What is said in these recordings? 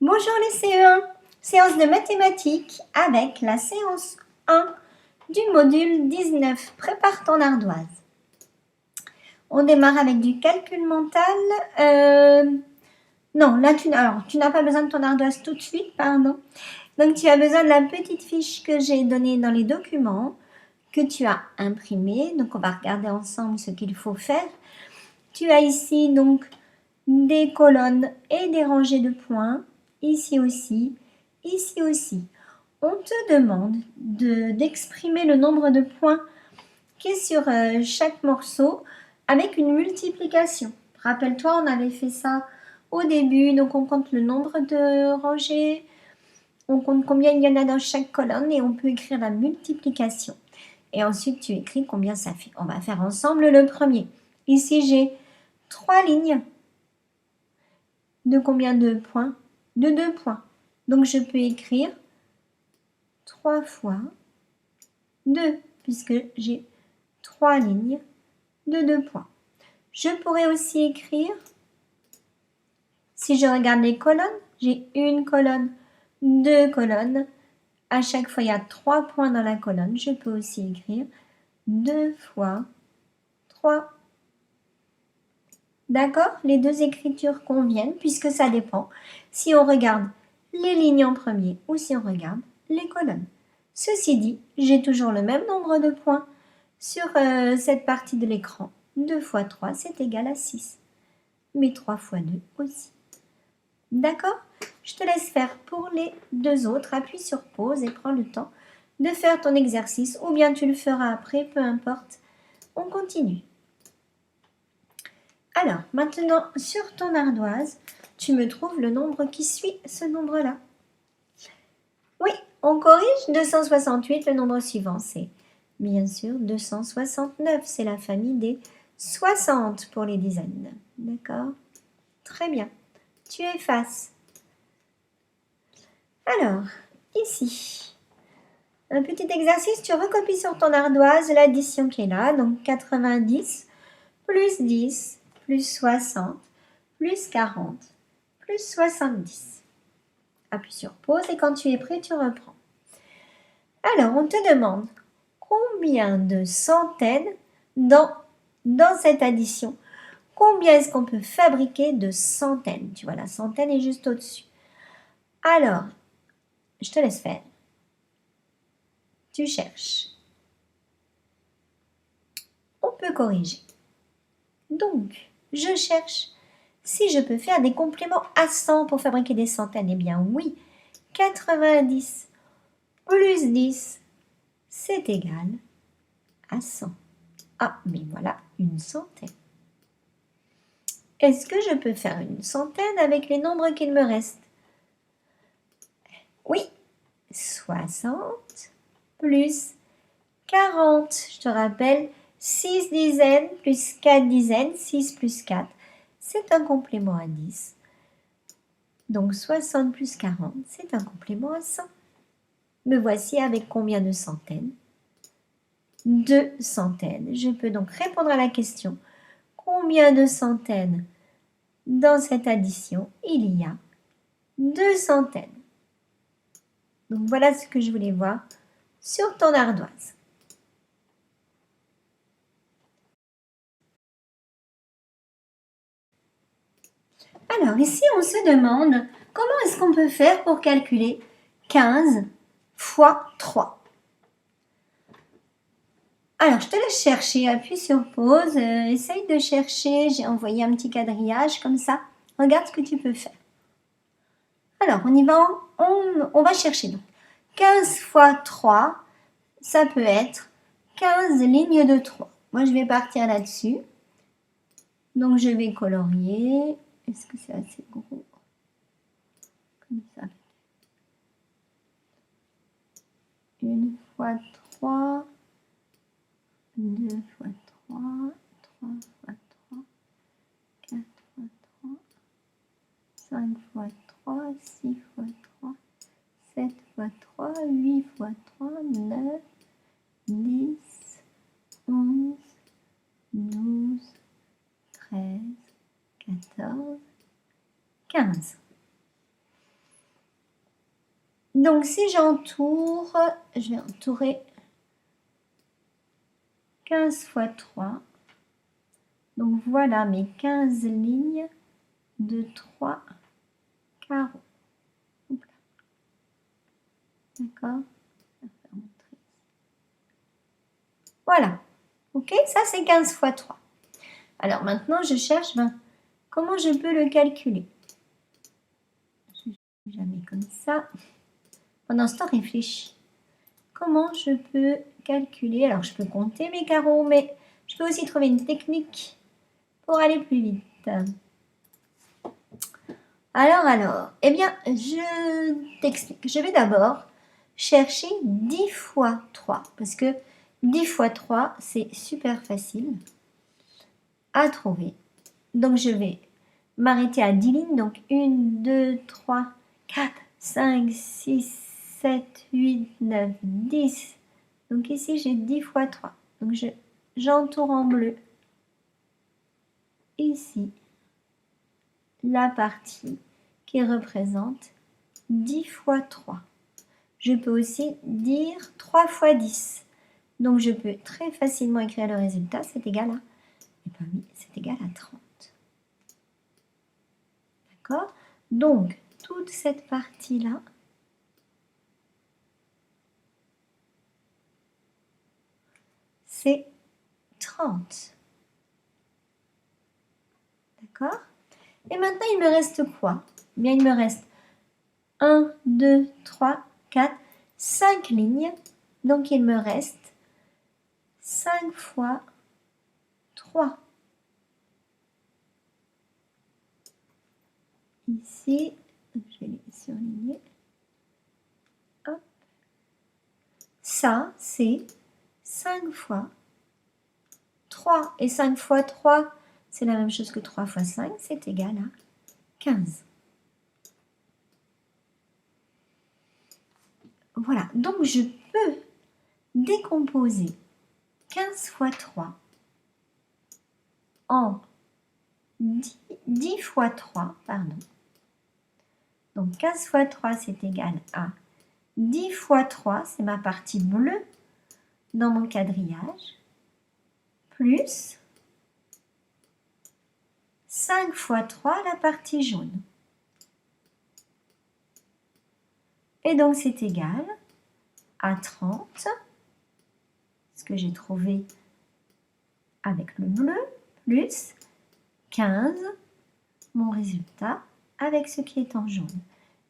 Bonjour les CE1, séance de mathématiques avec la séance 1 du module 19. Prépare ton ardoise. On démarre avec du calcul mental. Non, là tu n'as pas besoin de ton ardoise tout de suite, pardon. Donc tu as besoin de la petite fiche que j'ai donnée dans les documents que tu as imprimée. Donc on va regarder ensemble ce qu'il faut faire. Tu as ici donc des colonnes et des rangées de points. Ici aussi, ici aussi. On te demande d'exprimer le nombre de points qui est sur chaque morceau avec une multiplication. Rappelle-toi, on avait fait ça au début, donc on compte le nombre de rangées, on compte combien il y en a dans chaque colonne et on peut écrire la multiplication. Et ensuite, tu écris combien ça fait. On va faire ensemble le premier. Ici, j'ai 3 lignes. De combien de points? De 2 points. Donc, je peux écrire 3 fois 2, puisque j'ai 3 lignes de 2 points. Je pourrais aussi écrire, si je regarde les colonnes, j'ai une colonne, 2 colonnes. À chaque fois, il y a 3 points dans la colonne. Je peux aussi écrire 2 fois 3. D'accord? Les deux écritures conviennent puisque ça dépend si on regarde les lignes en premier ou si on regarde les colonnes. Ceci dit, j'ai toujours le même nombre de points sur cette partie de l'écran. 2 fois 3, c'est égal à 6. Mais 3 fois 2 aussi. D'accord? Je te laisse faire pour les deux autres. Appuie sur pause et prends le temps de faire ton exercice ou bien tu le feras après, peu importe. On continue. Alors, maintenant, sur ton ardoise, tu me trouves le nombre qui suit ce nombre-là. Oui, on corrige 268, le nombre suivant, c'est bien sûr 269. C'est la famille des 60 pour les dizaines. D'accord? Très bien. Tu effaces. Alors, ici, un petit exercice, tu recopies sur ton ardoise l'addition qui est là. Donc, 90 plus 10 plus 60 plus 40 plus 70. Appuie sur pause et quand tu es prêt, tu reprends. Alors, on te demande combien de centaines dans cette addition. Combien est-ce qu'on peut fabriquer de centaines? Tu vois, la centaine est juste au-dessus. Alors, je te laisse faire. Tu cherches. On peut corriger. Donc, je cherche si je peux faire des compléments à 100 pour fabriquer des centaines. Eh bien oui, 90 plus 10, c'est égal à 100. Ah, mais voilà, une centaine. Est-ce que je peux faire une centaine avec les nombres qu'il me reste? Oui, 60 plus 40. Je te rappelle, 6 dizaines plus 4 dizaines, 6 plus 4, c'est un complément à 10. Donc 60 plus 40, c'est un complément à 100. Me voici avec combien de centaines? 2 centaines. Je peux donc répondre à la question. Combien de centaines dans cette addition? Il y a 2 centaines. Donc voilà ce que je voulais voir sur ton ardoise. Alors ici, on se demande comment est-ce qu'on peut faire pour calculer 15 fois 3. Alors, je te laisse chercher, appuie sur pause, essaye de chercher, j'ai envoyé un petit quadrillage comme ça. Regarde ce que tu peux faire. Alors, on y va, on va chercher donc. 15 fois 3, ça peut être 15 lignes de 3. Moi, je vais partir là-dessus. Donc, je vais colorier. Est-ce que c'est assez gros? Comme ça. 1 fois 3, 2 fois 3, 3 fois 3, 4 fois 3, 5 fois 3, 6 fois 3, 7 fois 3, 8 fois 3, 9, 10, 11, 12, 13, 14, 15. Donc, si j'entoure, je vais entourer 15 fois 3. Donc, voilà mes 15 lignes de 3 carreaux. D'accord? Voilà. Ok, ça c'est 15 fois 3. Alors maintenant, je cherche comment je peux le calculer. Je ne fais jamais comme ça. Pendant ce temps, réfléchis. Comment je peux calculer? Alors, je peux compter mes carreaux, mais je peux aussi trouver une technique pour aller plus vite. Alors, eh bien, je t'explique. Je vais d'abord chercher 10 fois 3, parce que 10 fois 3, c'est super facile à trouver. Donc, je vais m'arrêter à 10 lignes. Donc, 1, 2, 3, 4, 5, 6, 7, 8, 9, 10. Donc, ici, j'ai 10 fois 3. Donc, j'entoure en bleu ici la partie qui représente 10 fois 3. Je peux aussi dire 3 fois 10. Donc, je peux très facilement écrire le résultat. C'est égal à, c'est égal à 30. D'accord? Donc, toute cette partie-là, c'est 30. D'accord? Et maintenant, il me reste quoi? Eh bien, il me reste 1, 2, 3, 4, 5 lignes. Donc, il me reste 5 fois 3. Ici, je vais les surligner. Hop. Ça, c'est 5 fois 3. Et 5 fois 3, c'est la même chose que 3 fois 5, c'est égal à 15. Voilà, donc je peux décomposer 15 fois 3 en 10 fois 3, pardon. Donc 15 fois 3, c'est égal à 10 fois 3, c'est ma partie bleue dans mon quadrillage, plus 5 fois 3, la partie jaune. Et donc c'est égal à 30, ce que j'ai trouvé avec le bleu, plus 15, mon résultat, avec ce qui est en jaune.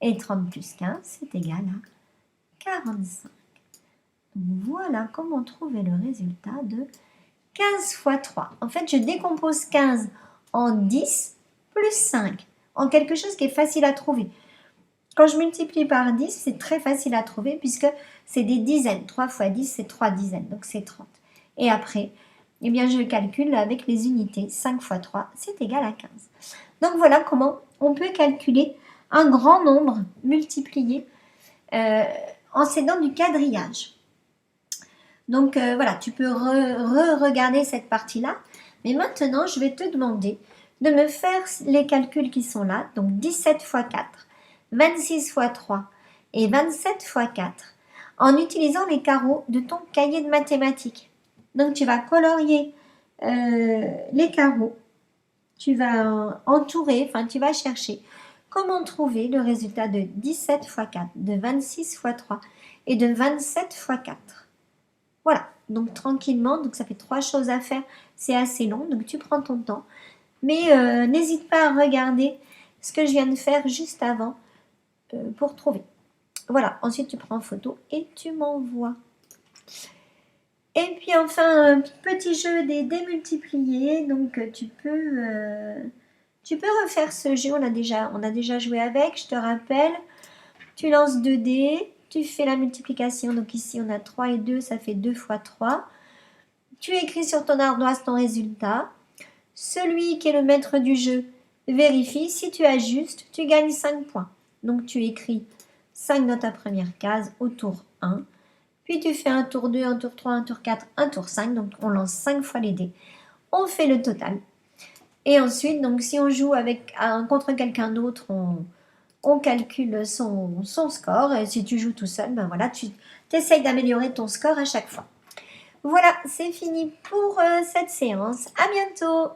Et 30 plus 15, c'est égal à 45. Donc voilà comment trouver le résultat de 15 fois 3. En fait, je décompose 15 en 10 plus 5, en quelque chose qui est facile à trouver. Quand je multiplie par 10, c'est très facile à trouver puisque c'est des dizaines. 3 fois 10, c'est 3 dizaines, donc c'est 30. Et après, eh bien, je calcule avec les unités. 5 fois 3, c'est égal à 15. Donc voilà comment on peut calculer un grand nombre multiplié en s'aidant du quadrillage. Donc voilà, tu peux regarder cette partie-là. Mais maintenant, je vais te demander de me faire les calculs qui sont là. Donc 17 fois 4, 26 fois 3 et 27 fois 4 en utilisant les carreaux de ton cahier de mathématiques. Donc tu vas colorier les carreaux. Tu vas entourer, enfin tu vas chercher comment trouver le résultat de 17 fois 4, de 26 fois 3 et de 27 fois 4. Voilà, donc tranquillement, donc ça fait 3 choses à faire, c'est assez long, donc tu prends ton temps. Mais n'hésite pas à regarder ce que je viens de faire juste avant pour trouver. Voilà, ensuite tu prends en photo et tu m'envoies. Et puis enfin, un petit jeu des démultipliés, donc tu peux refaire ce jeu, on a déjà joué avec, je te rappelle. Tu lances 2 dés, tu fais la multiplication, donc ici on a 3 et 2, ça fait 2 fois 3. Tu écris sur ton ardoise ton résultat. Celui qui est le maître du jeu vérifie. Si tu ajustes, tu gagnes 5 points. Donc tu écris 5 dans ta première case au tour 1. Puis tu fais un tour 2, un tour 3, un tour 4, un tour 5. Donc on lance 5 fois les dés. On fait le total. Et ensuite, donc si on joue contre quelqu'un d'autre, on calcule son score. Et si tu joues tout seul, ben voilà, tu essayes d'améliorer ton score à chaque fois. Voilà, c'est fini pour cette séance. À bientôt!